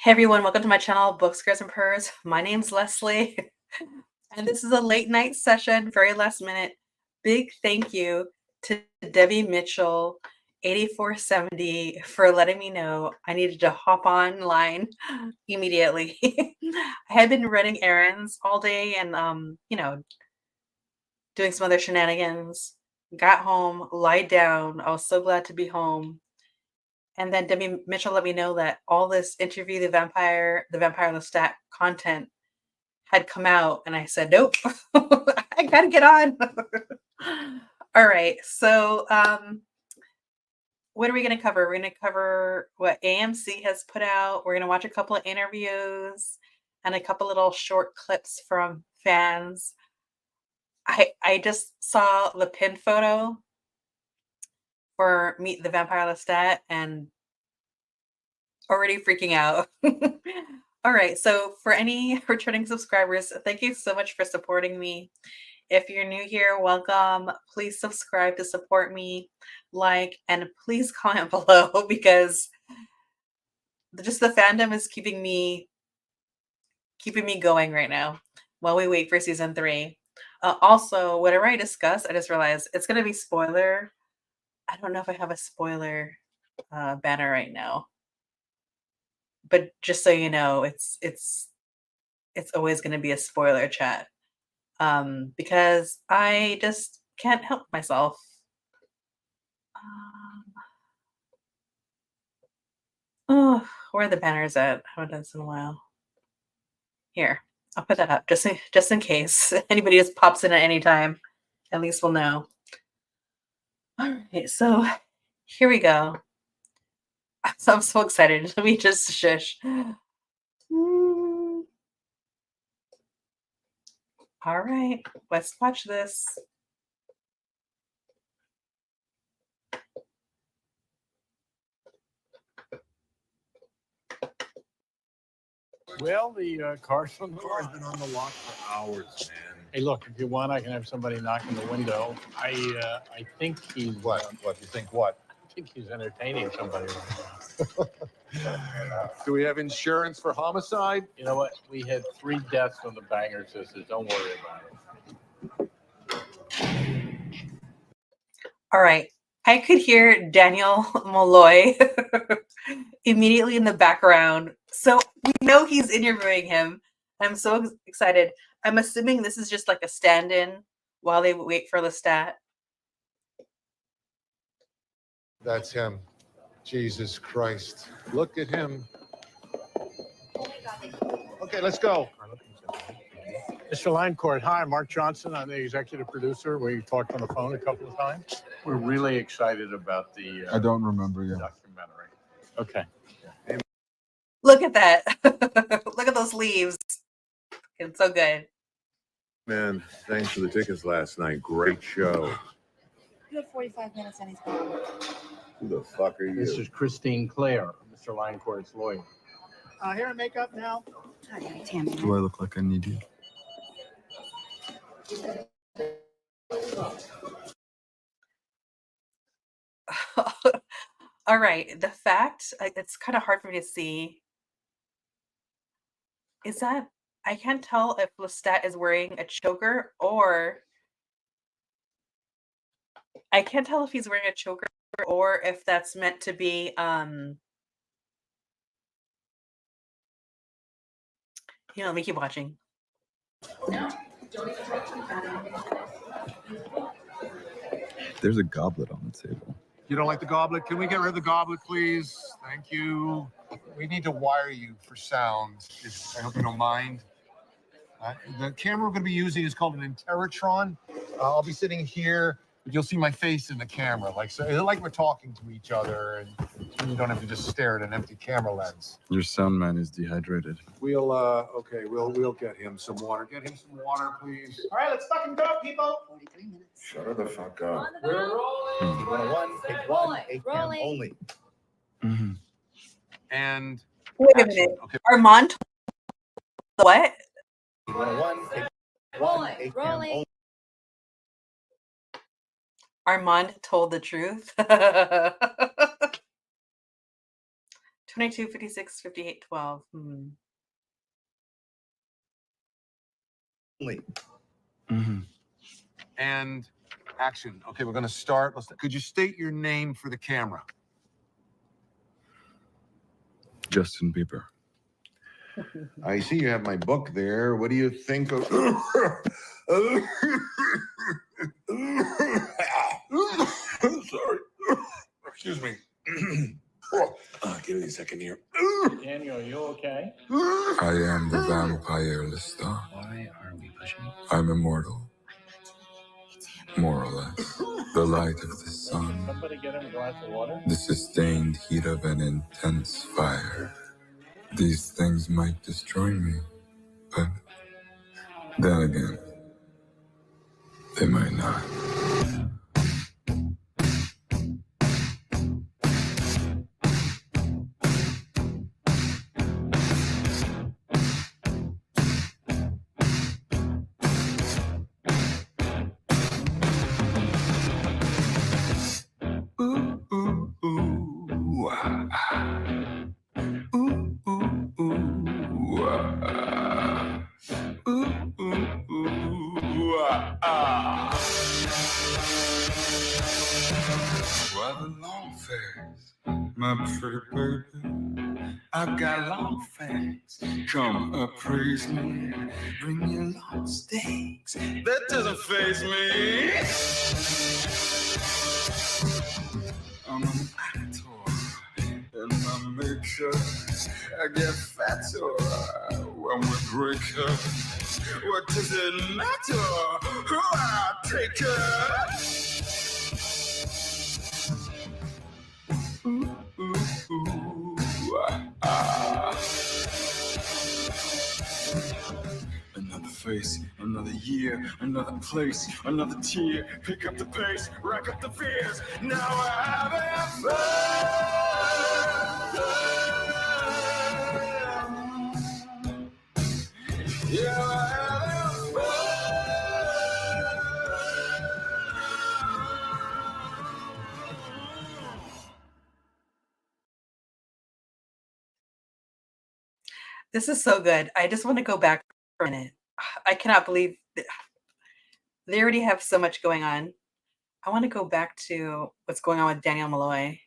Hey everyone, welcome to my channel, Books, Scares, and Purrs. My name's Leslie, and this is a late night session, very last minute. Big thank you to Debbie Mitchell, 8470, for letting me know I needed to hop online immediately. I had been running errands all day and, doing some other shenanigans. Got home, lied down. I was so glad to be home. And then Debbie Mitchell let me know that all this interview the vampire Lestat content had come out, and I said, "Nope, I gotta get on." All right, so what are we gonna cover? We're gonna cover what AMC has put out. We're gonna watch a couple of interviews and a couple little short clips from fans. I just saw the pin photo for Meet the Vampire Lestat and already freaking out. All right, so for any returning subscribers, thank you so much for supporting me. If you're new here, welcome. Please subscribe to support me, like, and please comment below because just the fandom is keeping me going right now while we wait for season 3. Also, whatever I discuss, I just realized it's going to be spoiler. I don't know if I have a spoiler banner right now, but just so you know, it's always going to be a spoiler chat because I just can't help myself. Oh, where are the banners at? I haven't done this in a while. Here, I'll put that up just in case anybody just pops in at any time. At least we'll know. All right, so here we go. I'm so excited. Let me just shush. All right, let's watch this. Well, the car's been on the lot for hours, man. Hey, look, if you want, I can have somebody knock on the window. I think he's What? What? You think what? I think he's entertaining somebody right now. Do we have insurance for homicide? You know what? We had 3 deaths on the Banger Sisters. Don't worry about it. All right. I could hear Daniel Malloy immediately in the background. So we know he's interviewing him. I'm so excited. I'm assuming this is just like a stand-in while they wait for Lestat. That's him. Jesus Christ. Look at him. Okay, let's go. Mr. Linecourt, hi, Mark Johnson. I'm the executive producer. We talked on the phone a couple of times. We're really excited about the I don't remember you. documentary. Okay. Look at that. Look at those leaves. It's so good. Man, thanks for the tickets last night. Great show. You have 45 minutes and he's gone. Who the fuck are This you? is Christine Clare, Mr. Linecourt's lawyer. Hair and makeup now. Tammy. Do I look like I need you? All right. The fact, it's kind of hard for me to see, is that I can't tell if Lestat is wearing a choker or I can't tell if he's wearing a choker or if that's meant to be let me keep watching. There's a goblet on the table. You don't like the goblet? Can we get rid of the goblet, please? Thank you. We need to wire you for sound. I hope you don't mind. The camera we're going to be using is called an Interatron. I'll be sitting here, but you'll see my face in the camera. Like we're talking to each other, and you don't have to just stare at an empty camera lens. Your sound man is dehydrated. We'll get him some water. Get him some water, please. All right, let's fucking go, people. 43 minutes. Shut her the fuck up. We're rolling. 101, take one, 8 Rolling. only. Mm-hmm. And Wait a action. minute. Okay. Armand what? 101, take Rolling. 8 Rolling. only. Armand told the truth. 22, 56, 58, 12. And action. Okay, we're going to start. Could you state your name for the camera? Justin Bieber. I see you have my book there. What do you think of... Sorry. Excuse me. Give me a second here. Daniel, you okay? I am the vampire Lestat. Why are we pushing? I'm immortal. More or less. The light of the sun. Somebody get him a glass of water? The sustained heat of an intense fire. These things might destroy me, but then again, they might not. Ooh, ooh, ooh, ah. Ooh, ooh, ooh, ah. Ooh, ooh, ooh, ah. Why the long face, my pretty baby? I got long fangs. Come appraise me. Bring your long stakes. That doesn't faze me. I'm an actor in my makeup. I get fatter when we break up. What does it matter who I take her? Ooh, ooh, ooh, ah. Another face, another year, another place, another tear. Pick up the pace, rack up the fears. Now we're having fun. Yeah, we're having fun. This is so good. I just want to go back for a minute. I cannot believe they already have so much going on. I want to go back to what's going on with Daniel Malloy.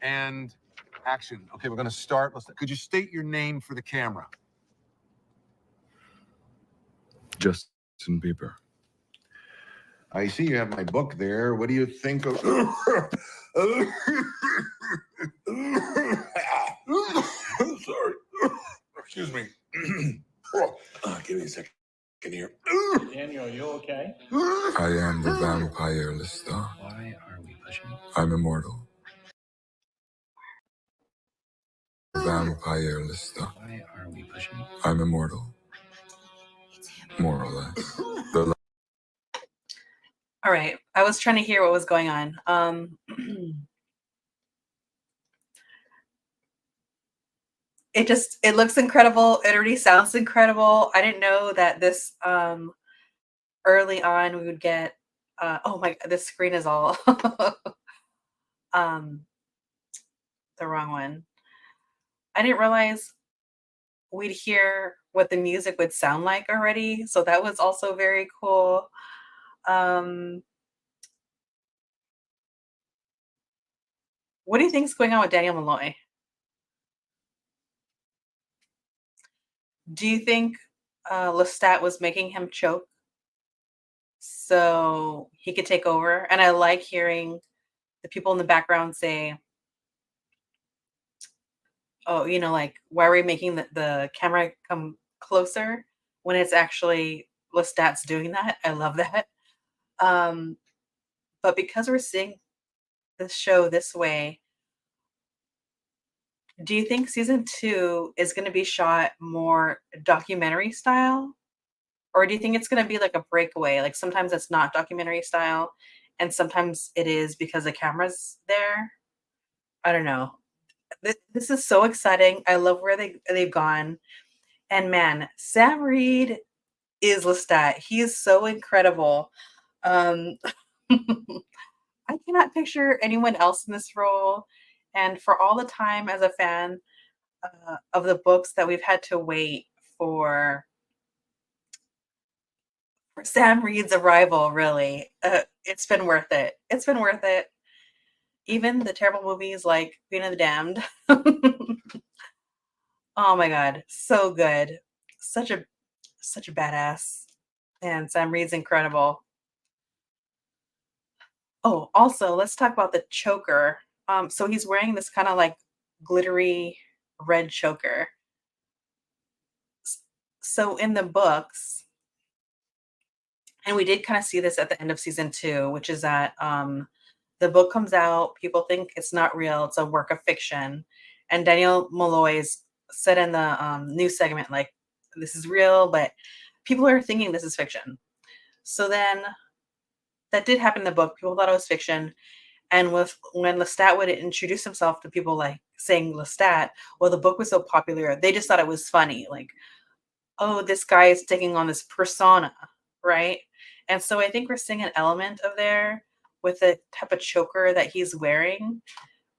And action. Okay, we're going to start. Could you state your name for the camera? Justin Bieber. I see you have my book there. What do you think of... Sorry. Excuse me. Give me a second here. Daniel, you okay? I am the vampire Lestat. Why are we pushing? I'm immortal. Vampire Lestat. Why are we pushing? I'm immortal. More or less. The All right. I was trying to hear what was going on. It looks incredible. It already sounds incredible. I didn't know that this early on we would get oh my, this screen is all the wrong one. I didn't realize we'd hear what the music would sound like already. So that was also very cool. What do you think is going on with Daniel Malloy? Do you think Lestat was making him choke so he could take over? And I like hearing the people in the background say, oh, like, why are we making the camera come closer when it's actually Lestat's doing that? I love that. But because we're seeing this show this way, do you think season 2 is going to be shot more documentary style? Or do you think it's going to be like a breakaway? Like sometimes it's not documentary style and sometimes it is because the camera's there. I don't know. This is so exciting. I love where they've gone. And man, Sam Reed is Lestat. He is so incredible. Um, I cannot picture anyone else in this role. And for all the time as a fan of the books that we've had to wait for Sam Reed's arrival, really, it's been worth it. It's been worth it. Even the terrible movies like Queen of the Damned. Oh my god, so good. Such a such a badass. And Sam Reed's incredible. Oh, also, let's talk about the choker. So he's wearing this kind of like glittery red choker. So in the books, and we did kind of see this at the end of season 2, which is that the book comes out, people think it's not real, it's a work of fiction. And Daniel Malloy's said in the news segment, like, this is real, but people are thinking this is fiction. So then that did happen in the book. People thought it was fiction. And when Lestat would introduce himself to people like saying Lestat, well, the book was so popular, they just thought it was funny. Like, oh, this guy is taking on this persona, right? And so I think we're seeing an element of there with the type of choker that he's wearing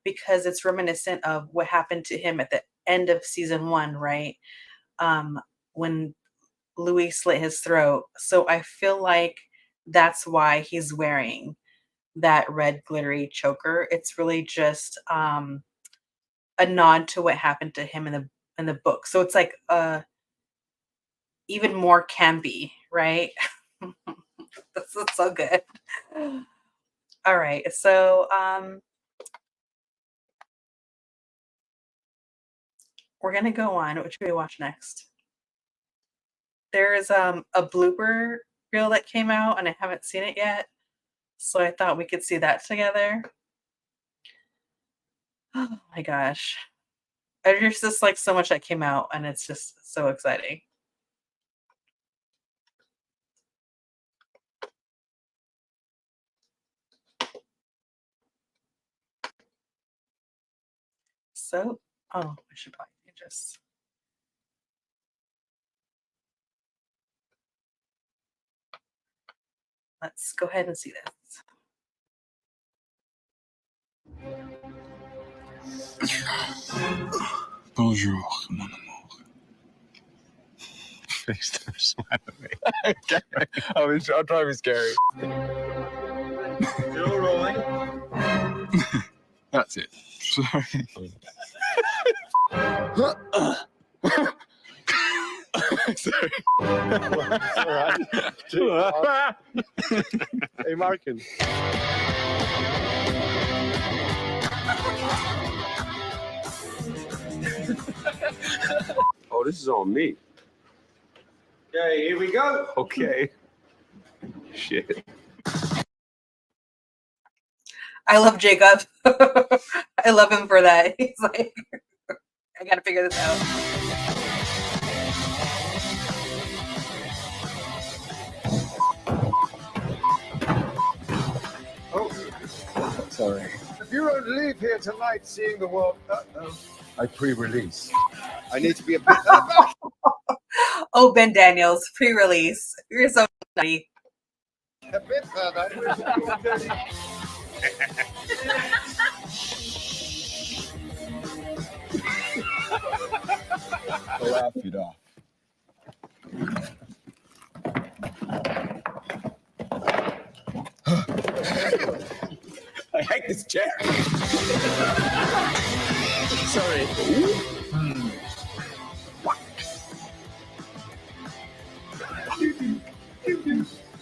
because it's reminiscent of what happened to him at the end of season 1, right? When Louis slit his throat. So I feel like that's why he's wearing that red glittery choker. It's really just a nod to what happened to him in the book. So it's like even more campy, right? That's so good. All right. So we're gonna go on. What should we watch next? There's a blooper reel that came out and I haven't seen it yet. So I thought we could see that together. Oh my gosh. There's just like so much that came out and it's just so exciting. So, oh, I should probably just. Let's go ahead and see this. Bonjour, mon amour. Face to smile at me. I'm trying to be scary. Still rolling. That's it. Sorry. Sorry. All right. Hey, Markin. Oh, this is on me. Okay, here we go. Okay. Shit. I love Jacob. I love him for that. He's like, I gotta figure this out. Oh, Sorry. if you don't leave here tonight seeing the world, I pre-release. I need to be a bit. Oh, Ben Daniels, pre-release. You're so funny. A bit further. So laugh it off. I hate this chair. Sorry.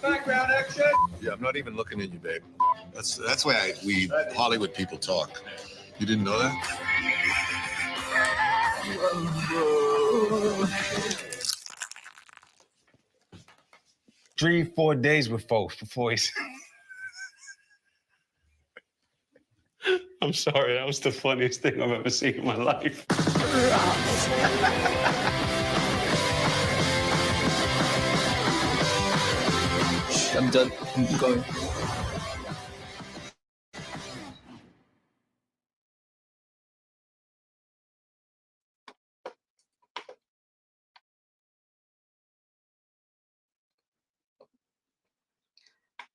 Background action. Yeah, I'm not even looking at you, babe. That's why we Hollywood people talk. You didn't know that? Three, 4 days before he's. I'm sorry. That was the funniest thing I've ever seen in my life. I'm done. I'm going.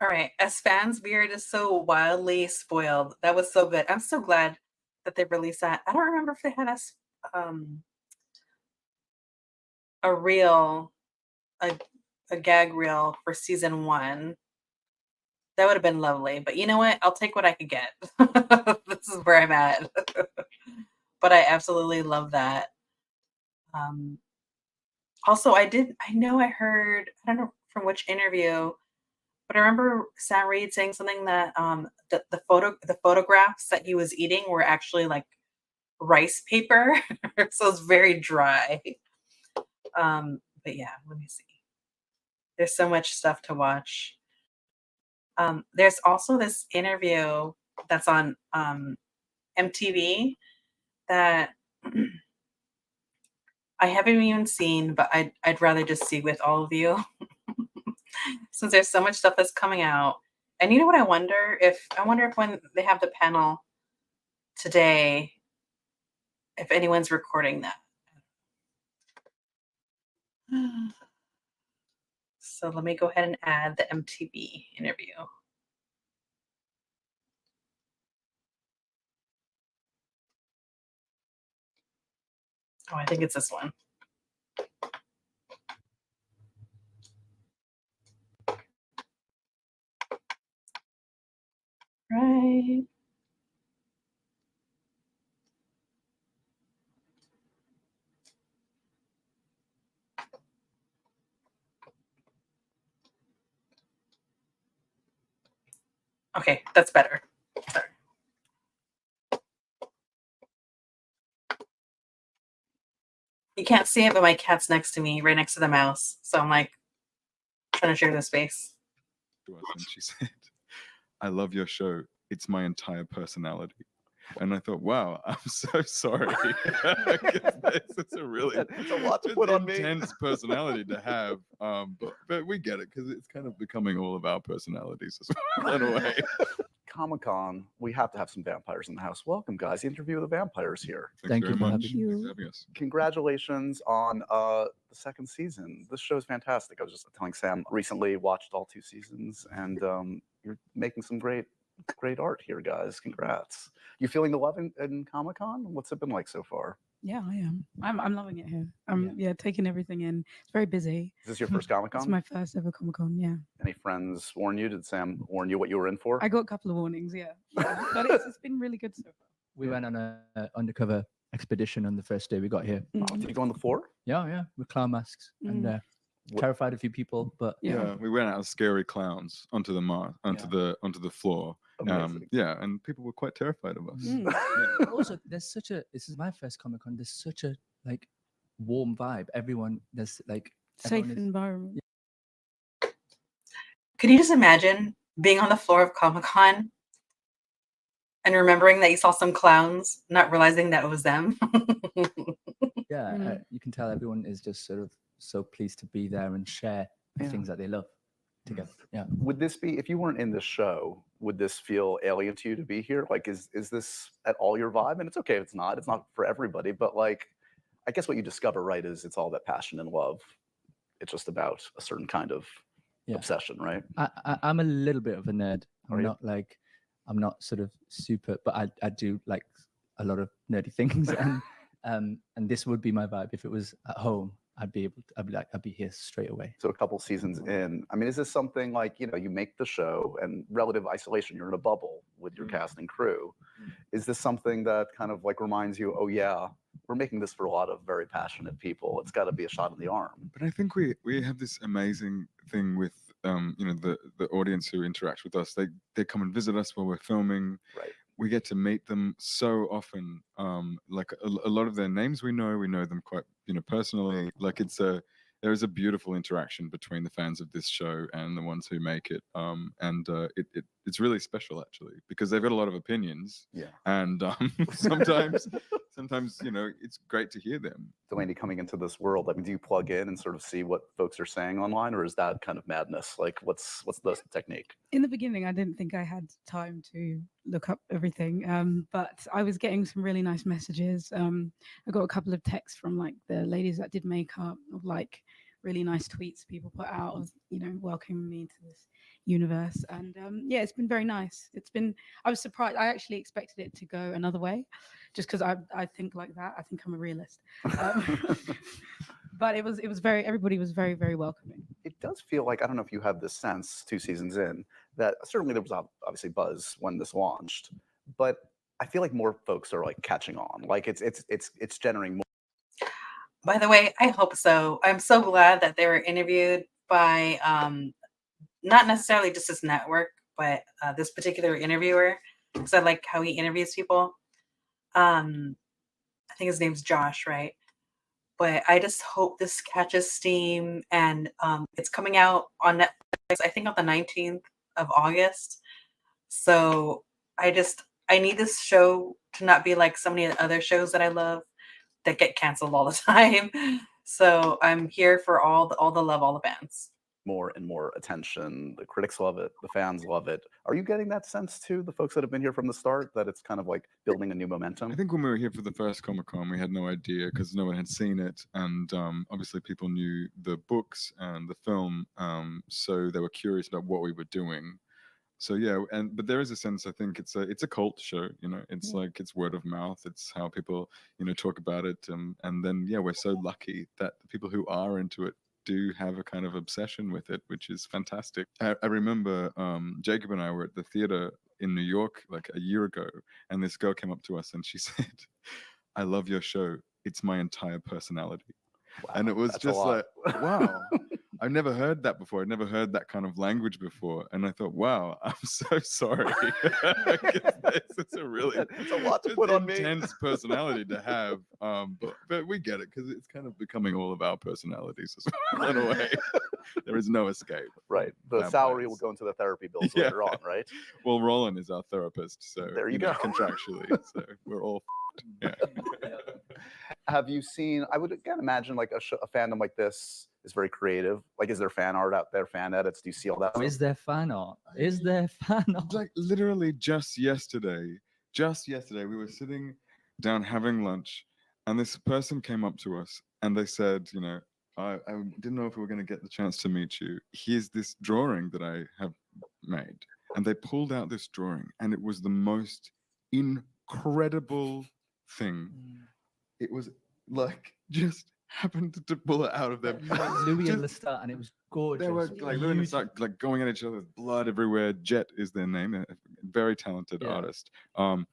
All right. As fans, we are just so wildly spoiled. That was so good. I'm so glad that they released that. I don't remember if they had um a reel, a a gag reel for season one. That would have been lovely. But you know what? I'll take what I could get. This is where I'm at. But I absolutely love that. Um, Also, I know I heard, I don't know from which interview, but I remember Sam Reed saying something that the photographs that he was eating were actually like rice paper, so it's very dry. But yeah, let me see. There's so much stuff to watch. There's also this interview that's on MTV that I haven't even seen, but I'd rather just see with all of you since there's so much stuff that's coming out. And you know what I wonder if when they have the panel today, if anyone's recording that. So let me go ahead and add the MTV interview. Oh, I think it's this one. Right. Okay, that's better. Sorry. You can't see it, but my cat's next to me, right next to the mouse. So I'm like trying to share the space. To us, and she said, "I love your show. It's my entire personality." And I thought, wow, I'm so sorry. It's a really It's a lot to put on me. intense personality to have. But we get it because it's kind of becoming all of our personalities as well in a way. Comic-Con, we have to have some vampires in the house. Welcome, guys. The Interview with the Vampires here. Thank you very much. having Thanks for having us. Congratulations on the second season. This show is fantastic. I was just telling Sam, recently watched all 2 seasons, and you're making some great art here, guys. Congrats. You feeling the love in Comic-Con? What's it been like so far? Yeah, I am. I'm loving it here. I'm taking everything in. It's very busy. Is this your first Comic-Con? It's my first ever Comic-Con, yeah. Any friends warn you? Did Sam warn you what you were in for? I got a couple of warnings, yeah. But it's been really good so far. We went on a undercover expedition on the first day we got here. Oh, did you go on the floor? Yeah, with clown masks and terrified a few people, but Yeah, we went out as scary clowns onto the floor. Amazing. And people were quite terrified of us. Yeah. Also, this is my first Comic-Con. There's such a like warm vibe. There's like Safe environment. Could you just imagine being on the floor of Comic-Con and remembering that you saw some clowns, not realizing that it was them? You can tell everyone is just sort of so pleased to be there and share the things that they love together. Yeah. Would this be, if you weren't in the show, would this feel alien to you to be here? Like, is this at all your vibe? And it's okay if it's not for everybody, but like, I guess what you discover, right, is it's all that passion and love. It's just about a certain kind of obsession, right? I'm a little bit of a nerd. Are I'm not sort of super, but I do like a lot of nerdy things, and this would be my vibe if it was at home. I'd be here straight away. So a couple seasons in, I mean, is this something like, you make the show and relative isolation, you're in a bubble with your cast and crew. Is this something that kind of like reminds you, oh yeah, we're making this for a lot of very passionate people. It's got to be a shot in the arm. But I think we have this amazing thing with the audience who interact with us. They come and visit us while we're filming. Right. We get to meet them so often. Like a lot of their names we know them quite personally. Like there is a beautiful interaction between the fans of this show and the ones who make it. It's really special actually because they've got a lot of opinions. Yeah. And sometimes it's great to hear them. Delaney, coming into this world, I mean, do you plug in and sort of see what folks are saying online, or is that kind of madness? Like, what's the technique? In the beginning, I didn't think I had time to look up everything, but I was getting some really nice messages. I got a couple of texts from like the ladies that did makeup, of like really nice tweets people put out of welcoming me to this universe. And yeah, it's been very nice. I was surprised. I actually expected it to go another way, just because I think like that. I think I'm a realist. But it was everybody was very, very welcoming. It does feel like, I don't know if you have this sense 2 seasons in, that certainly there was obviously buzz when this launched, but I feel like more folks are like catching on. Like it's generating more. By the way, I hope so. I'm so glad that they were interviewed by not necessarily just this network, but this particular interviewer, because I like how he interviews people. I think his name's Josh, right? But I just hope this catches steam, and it's coming out on Netflix, I think on the 19th of August. So I need this show to not be like so many other shows that I love that get canceled all the time. So I'm here for all the love, all the fans. More and more attention. The critics love it. The fans love it. Are you getting that sense too, the folks that have been here from the start, that it's kind of like building a new momentum? I think when we were here for the first Comic-Con, we had no idea because no one had seen it, and obviously people knew the books and the film, so they were curious about what we were doing. So yeah, but there is a sense, I think it's a cult show, you know. It's like, it's word of mouth. It's how people, you know, talk about it, and then yeah, we're so lucky that the people who are into it do have a kind of obsession with it, which is fantastic. I remember Jacob and I were at the theater in New York like a year ago, and this girl came up to us and she said, "I love your show. It's my entire personality." Wow, and it was just like, wow. I've never heard that before. I've never heard that kind of language before. And I thought, wow, I'm so sorry. It's a really, it's a lot to put on me. Intense personality to have. But we get it, because it's kind of becoming all of our personalities as well, in a way. There is no escape. Right. The salary will go into the therapy bills later on, right? Well, Roland is our therapist, so there you go. Contractually, so we're all yeah. Have you seen, I would again imagine like a fandom like this is very creative. Like, is there fan art out there, fan edits? Do you see all that? Is there fan art? Is there fan art? Like literally just yesterday, we were sitting down having lunch, and this person came up to us and they said, you know, I didn't know if we were going to get the chance to meet you. Here's this drawing that I have made. And they pulled out this drawing, and it was the most incredible thing. It was like, just happened to pull it out of them. Louis and Lestat, and it was gorgeous. They were like Louis and Lestat, like going at each other with blood everywhere. Jet is their name, a very talented artist. And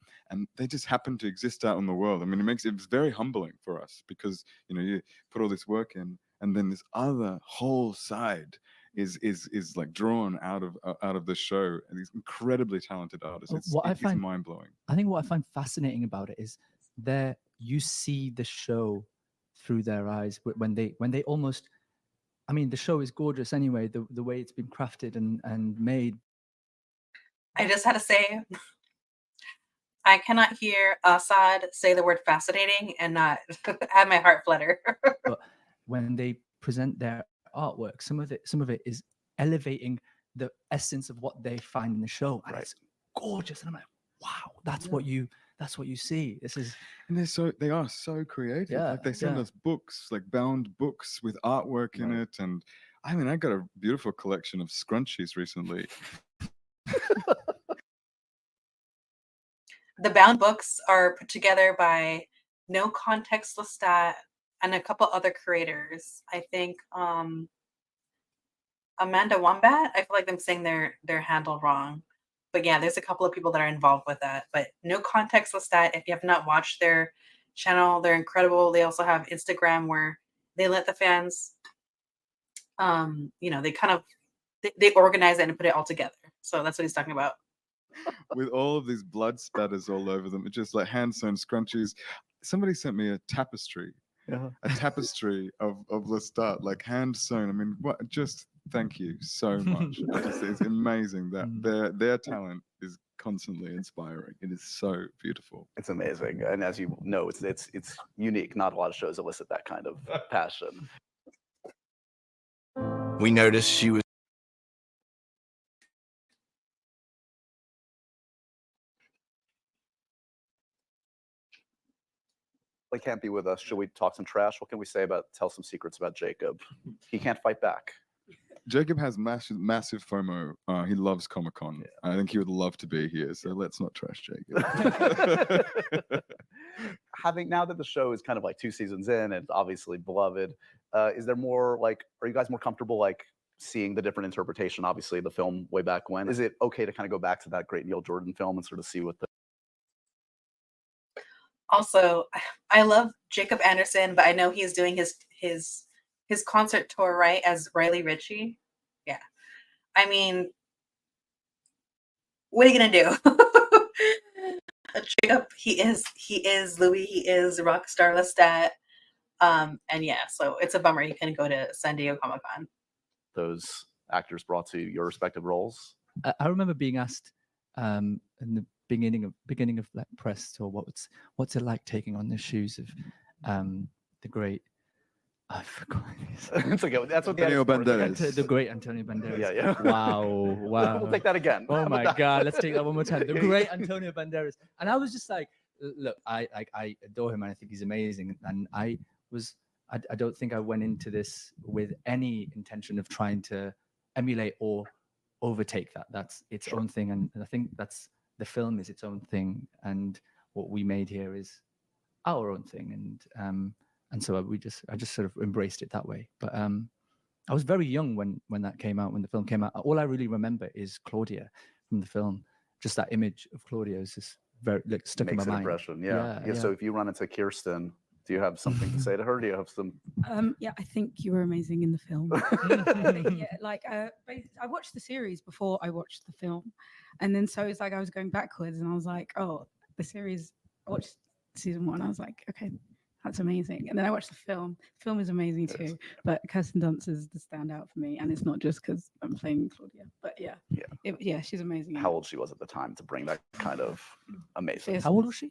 they just happen to exist out in the world. I mean, it's very humbling for us, because, you know, you put all this work in, and then this other whole side is like drawn out of the show, and these incredibly talented artists. It's mind blowing. I think what I find fascinating about it is you see the show through their eyes when they almost, I mean, the show is gorgeous anyway, the way it's been crafted and made. I just had to say, I cannot hear Assad say the word fascinating and not have my heart flutter. But when they present their artwork, some of it is elevating the essence of what they find in the show, and it's gorgeous. And I'm like, wow, that's what you see. This is, and they are so creative. Yeah, like they send us books, like bound books with artwork in it, and I mean, I got a beautiful collection of scrunchies recently. The bound books are put together by No Context Lestat and a couple other creators. I think Amanda Wombat. I feel like I'm saying their handle wrong. But yeah, there's a couple of people that are involved with that. But No Context Lestat, if you have not watched their channel, they're incredible. They also have Instagram where they let the fans, you know, they organize it and put it all together. So that's what he's talking about. With all of these blood spatters all over them, it's just like hand sewn scrunchies. Somebody sent me a tapestry. A tapestry of Lestat, like hand sewn. I mean, what? Just thank you so much. It's amazing that their talent is constantly inspiring. It is so beautiful. It's amazing, and as you know, it's unique. Not a lot of shows elicit that kind of passion. We noticed she was. They can't be with us. Should we talk some trash? What can we say tell some secrets about Jacob? He can't fight back. Jacob has massive FOMO. He loves Comic-Con. I think he would love to be here. So let's not trash Jacob. Having now that the show is kind of like 2 seasons in and obviously beloved, is there more like, are you guys more comfortable like seeing the different interpretation? Obviously, the film way back when. Is it okay to kind of go back to that great Neil Jordan film and sort of see what the Also, I love Jacob Anderson, but I know he's doing his concert tour, right, as Riley Ritchie. Yeah. I mean, what are you gonna do? Jacob, he is Louis, he is Rockstar Lestat. And yeah, so it's a bummer he couldn't go to San Diego Comic-Con. those actors brought to your respective roles? I remember being asked in the beginning of like press tour, what's it like taking on the shoes of the great, I forgot his It's okay. That's what Antonio the editors were. Banderas. the great Antonio Banderas. Yeah, yeah. Wow. We'll take that again. How Oh about my that? God, let's take that one more time. The great Antonio Banderas. And I was just like, look, I adore him and I think he's amazing. And I don't think I went into this with any intention of trying to emulate or overtake that. That's its own thing. And I think that's the film is its own thing. And what we made here is our own thing. And so I just sort of embraced it that way. But I was very young when that came out, when the film came out. All I really remember is Claudia from the film. Just that image of Claudia is just very like stuck in my Makes an mind. impression. Yeah. So if you run into Kirsten, do you have something to say to her? Do you have some? Yeah, I think you were amazing in the film. Yeah, like I watched the series before I watched the film, and then so it's like I was going backwards, and I was like, oh, the series. I watched season 1. I was like, okay, that's amazing. And then I watched the film. The film is amazing too, but Kirsten Dunst is the standout for me, and it's not just because I'm playing Claudia, but yeah, she's amazing. How old she was at the time to bring that kind of amazing. How old was she?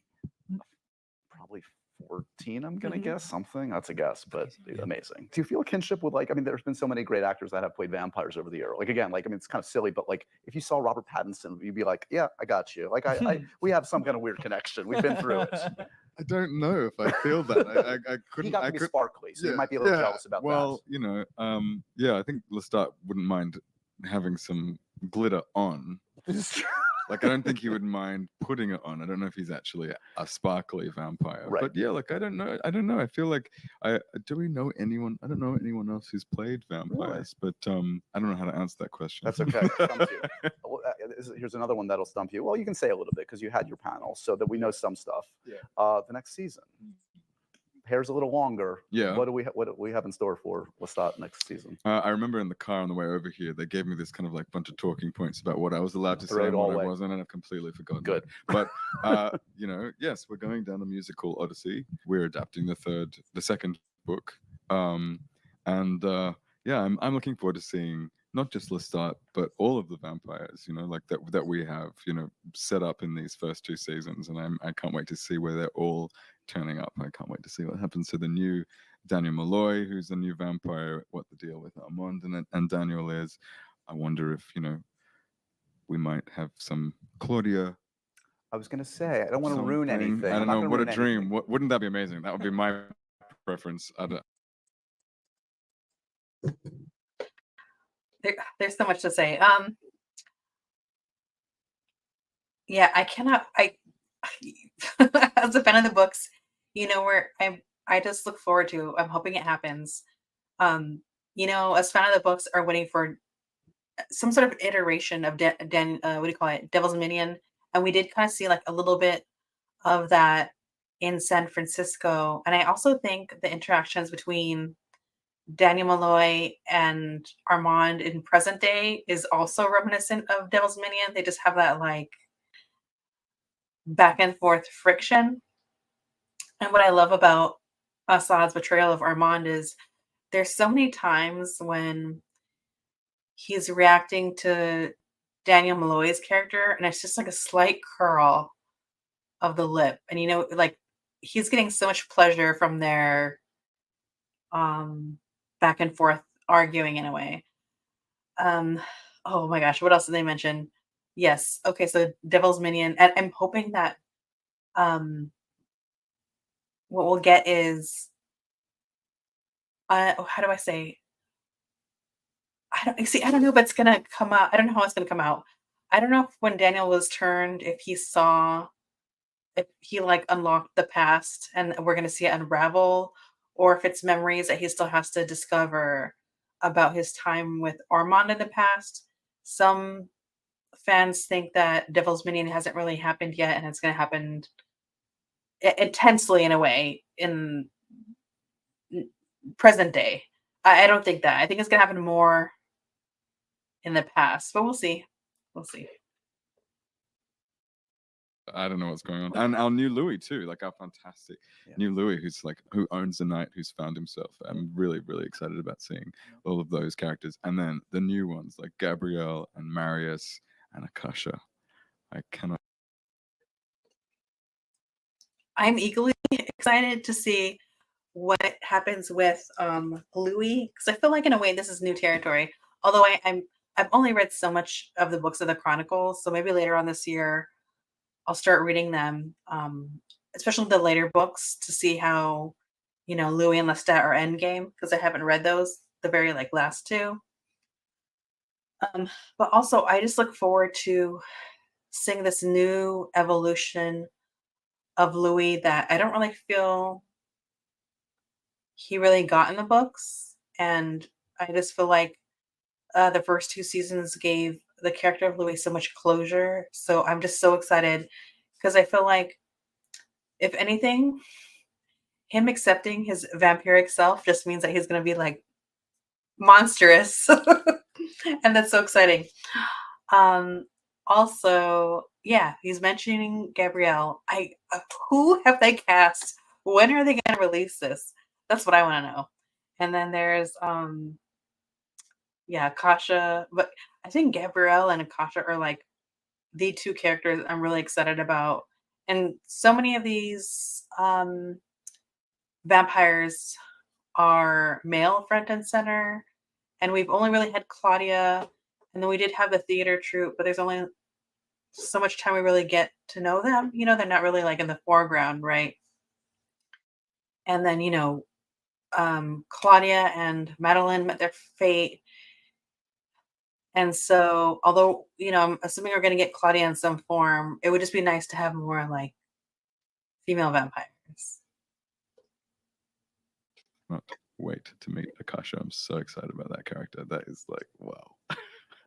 Probably 14, I'm gonna guess something. That's a guess, but amazing. Do you feel a kinship with like? I mean, there's been so many great actors that have played vampires over the year. Like again, like I mean, it's kind of silly, but like if you saw Robert Pattinson, you'd be like, yeah, I got you. Like we have some kind of weird connection. We've been through it. I don't know if I feel that. I couldn't. He got to be sparkly, so you might be a little jealous about that. Well, you know, yeah, I think Lestat wouldn't mind having some glitter on. Like, I don't think he would mind putting it on. I don't know if he's actually a sparkly vampire. Right. But yeah, like, I don't know. I feel like do we know anyone? I don't know anyone else who's played vampires, but I don't know how to answer that question. That's okay. Stumps you. Well, here's another one that'll stump you. Well, you can say a little bit because you had your panel, so that we know some stuff. Yeah. The next season, hair's a little longer. Yeah. What do we have in store for Lestat next season? I remember in the car on the way over here, they gave me this kind of like bunch of talking points about what I was allowed to Throw say it and all what I away. wasn't, and I've completely forgotten. Good. But you know, yes, we're going down a musical odyssey. We're adapting the second book, yeah, I'm looking forward to seeing not just Lestat, but all of the vampires, you know, like that we have, you know, set up in these first 2 seasons, and I can't wait to see where they're all turning up. I can't wait to see what happens to the new Daniel Malloy, who's the new vampire, what the deal with Armand and Daniel is. I wonder if, you know, we might have some Claudia. I was gonna say, I don't want to ruin anything. I don't know, what a dream. Anything. Wouldn't that be amazing? That would be my preference. There's so much to say. Yeah, I cannot. As a fan of the books, you know, where I just look forward to. I'm hoping it happens. You know, as fan of the books are waiting for some sort of iteration of what do you call it, Devil's Minion, and we did kind of see like a little bit of that in San Francisco. And I also think the interactions between Daniel Malloy and Armand in present day is also reminiscent of Devil's Minion. They just have that like back and forth friction. And what I love about Assad's portrayal of Armand is there's so many times when he's reacting to Daniel Malloy's character, and it's just like a slight curl of the lip. And you know, like he's getting so much pleasure from their back and forth arguing in a way. Oh my gosh, what else did they mention? Yes. Okay, so Devil's Minion. And I'm hoping that what we'll get is how do I say? I don't know if it's gonna come out. I don't know how it's gonna come out. I don't know if when Daniel was turned, if he like unlocked the past and we're gonna see it unravel, or if it's memories that he still has to discover about his time with Armand in the past. Some fans think that Devil's Minion hasn't really happened yet, and it's gonna happen intensely in a way in present day. I don't think that. I think it's gonna happen more in the past, but we'll see. We'll see. I don't know what's going on. And our new Louis too, like our fantastic new Louis, who's like who owns the night, who's found himself. I'm really, really excited about seeing all of those characters. And then the new ones like Gabrielle and Marius and Akasha. I cannot. I'm equally excited to see what happens with Louis, because I feel like in a way this is new territory. Although I've only read so much of the books of the Chronicles, so maybe later on this year I'll start reading them, especially the later books, to see how Louis and Lestat are endgame, because I haven't read those, the very like last two. But also I just look forward to seeing this new evolution of Louis that I don't really feel he really got in the books. And I just feel like the first two seasons gave the character of Louis so much closure. So I'm just so excited because I feel like, if anything, him accepting his vampiric self just means that he's going to be like monstrous. And that's so exciting. Also, yeah, he's mentioning Gabrielle. Who have they cast? When are they going to release this? That's what I want to know. And then there's Akasha, but I think Gabrielle and Akasha are like the two characters I'm really excited about. And so many of these vampires are male front and center, and we've only really had Claudia, and then we did have the theater troupe, but there's only so much time we really get to know them. They're not really like in the foreground, right? And then Claudia and Madeline met their fate. And so, although, I'm assuming we're going to get Claudia in some form, it would just be nice to have more like female vampires. Can't wait to meet Akasha. I'm so excited about that character. That is like, wow.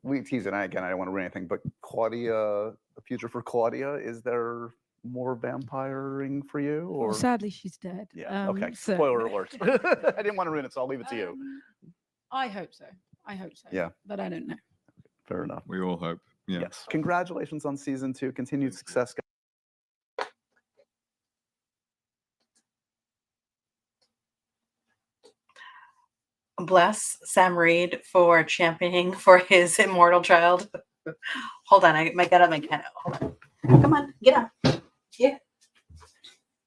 We tease it again. I don't want to ruin anything, but Claudia, the future for Claudia, is there more vampiring for you? Or Well, sadly, she's dead. Yeah. Okay. So- Spoiler alert. I didn't want to ruin it, so I'll leave it to you. I hope so. I hope so. Yeah. But I don't know. Fair enough. We all hope. Yeah. Yes. Congratulations on season 2. Continued success. Bless Sam Reed for championing for his immortal child. Hold on, I got up my cat. Hold on. Come on, get up. Yeah.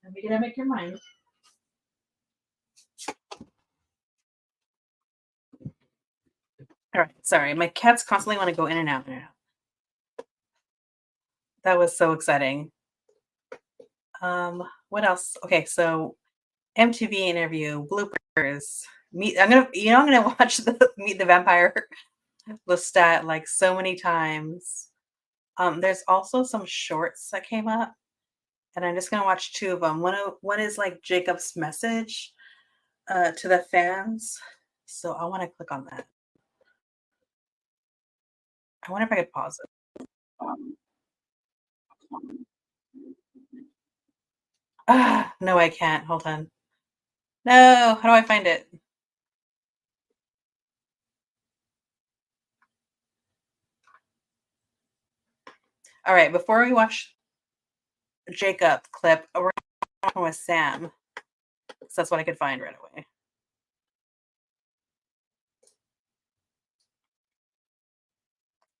Let me get up, make your mind. All right, sorry. My cats constantly want to go in and out. That was so exciting. What else? Okay, so MTV interview, bloopers. I'm gonna watch the Meet the Vampire Lestat like so many times. There's also some shorts that came up, and I'm just gonna watch 2 of them. One is like Jacob's message to the fans, so I want to click on that. I wonder if I could pause it. No, I can't. Hold on. No, how do I find it? All right, before we watch Jacob clip, we're going with Sam. So that's what I could find right away.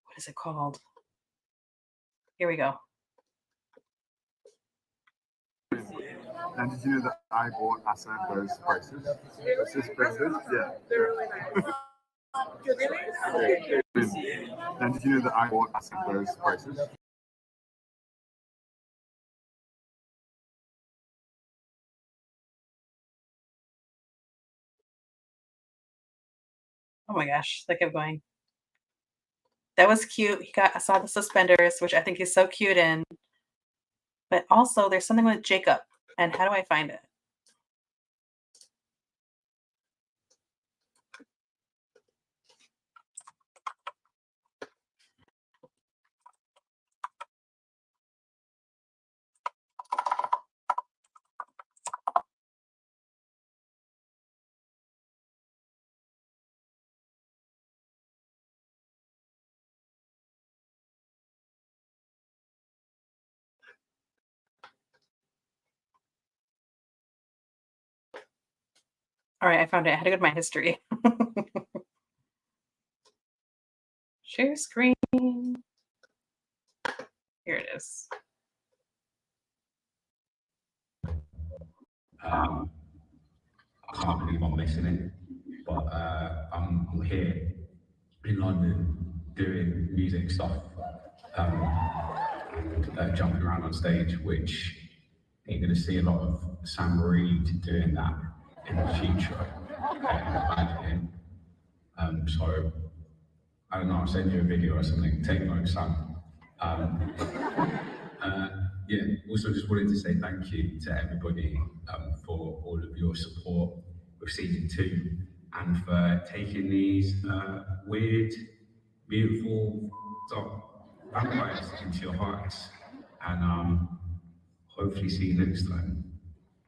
What is it called? Here we go. And did you know that I bought Asa those braces? It's just braces? Yeah. And did you know that I bought Asa those braces? Oh my gosh, that kept going. That was cute. I saw the suspenders, which I think he's so cute in. But also, there's something with Jacob. And how do I find it? All right, I found it. I had to go to my history. Share screen. Here it is. I can't believe I'm missing it, but I'm here in London doing music stuff, jumping around on stage, which you're going to see a lot of Sam Reed doing that in the future. Imagine. So I don't know, I'll send you a video or something. Take notes, Sam. Yeah, also just wanted to say thank you to everybody for all of your support with season 2 and for taking these weird, beautiful vampires into your hearts. And hopefully see you next time.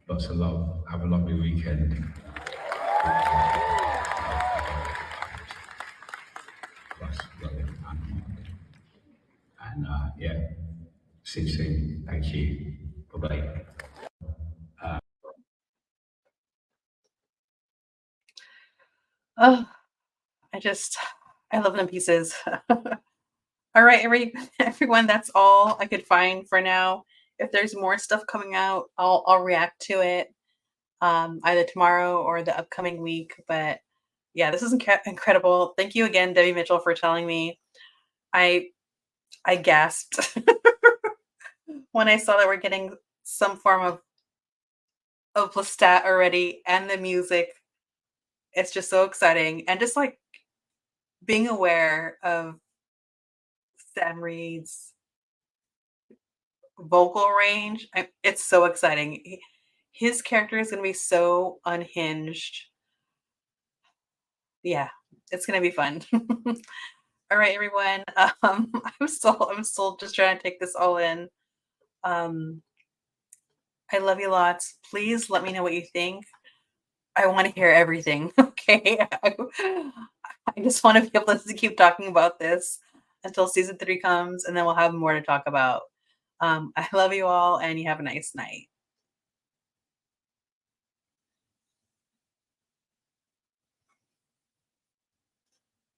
Lots of love. Have a lovely weekend. And yeah, see you soon. Thank you. Bye-bye. Oh, I love them pieces. All right, everyone, that's all I could find for now. If there's more stuff coming out, I'll react to it either tomorrow or the upcoming week. But yeah, this is incredible. Thank you again, Debbie Mitchell, for telling me. I gasped when I saw that we're getting some form of Lestat already and the music. It's just so exciting. And just like being aware of Sam Reed's vocal range, it's so exciting. His character is going to be so unhinged. Yeah, it's going to be fun. All right, everyone. I'm still just trying to take this all in. I love you lots. Please let me know what you think. I want to hear everything. Okay. I just want to be able to keep talking about this until season 3 comes, and then we'll have more to talk about. I love you all, and you have a nice night.